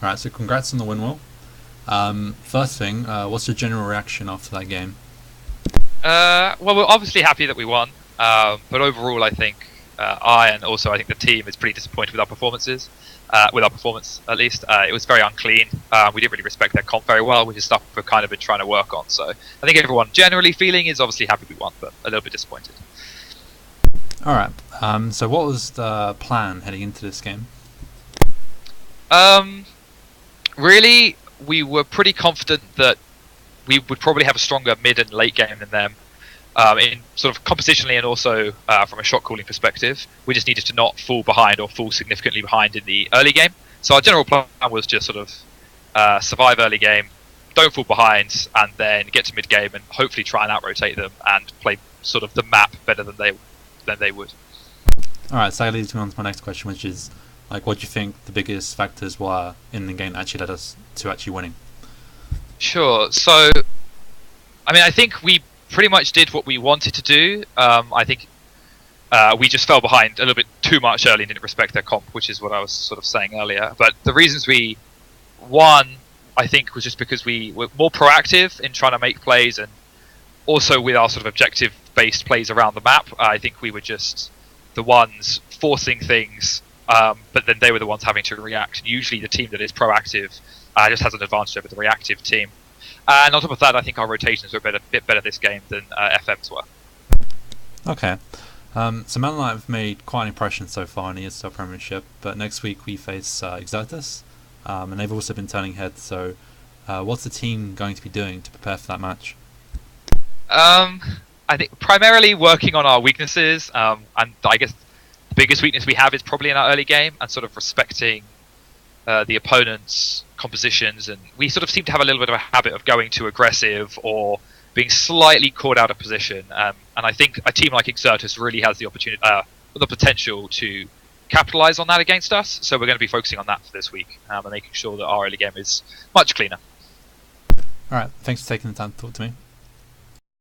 Alright, so congrats on the win, Will. First thing, what's your general reaction after that game? Well, we're obviously happy that we won, but overall, I think and also I think the team is pretty disappointed with our performances. With our performance, at least, it was very unclean. We didn't really respect their comp very well, which is stuff we've kind of been trying to work on. So I think everyone generally feeling is obviously happy we won, but a little bit disappointed. Alright, so what was the plan heading into this game? Really, we were pretty confident that we would probably have a stronger mid and late game than them, in sort of compositionally and also from a shot calling perspective. We just needed to not fall behind or fall significantly behind in the early game. So our general plan was just sort of survive early game, don't fall behind, and then get to mid game and hopefully try and out-rotate them and play sort of the map better than they would. Alright, so that leads me on to my next question, which is, like, what do you think the biggest factors were in the game that actually led us to actually winning? Sure. So, I mean, I think we pretty much did what we wanted to do. I think we just fell behind a little bit too much early and didn't respect their comp, which is what I was sort of saying earlier. But the reasons we won, I think, was just because we were more proactive in trying to make plays, and also with our sort of objective-based plays around the map. I think we were just the ones forcing things, but then they were the ones having to react. Usually the team that is proactive just has an advantage over the reactive team. And on top of that, I think our rotations were a bit better this game than FM's were. Okay. So Manalight have made quite an impression so far in the ESL Premiership, but next week we face Exotus, and they've also been turning heads, so what's the team going to be doing to prepare for that match? I think primarily working on our weaknesses, and I guess the biggest weakness we have is probably in our early game, and sort of respecting the opponent's compositions. And we sort of seem to have a little bit of a habit of going too aggressive or being slightly caught out of position. And I think a team like Exertus really has the opportunity, the potential to capitalize on that against us. So we're going to be focusing on that for this week, and making sure that our early game is much cleaner. Alright, thanks for taking the time to talk to me.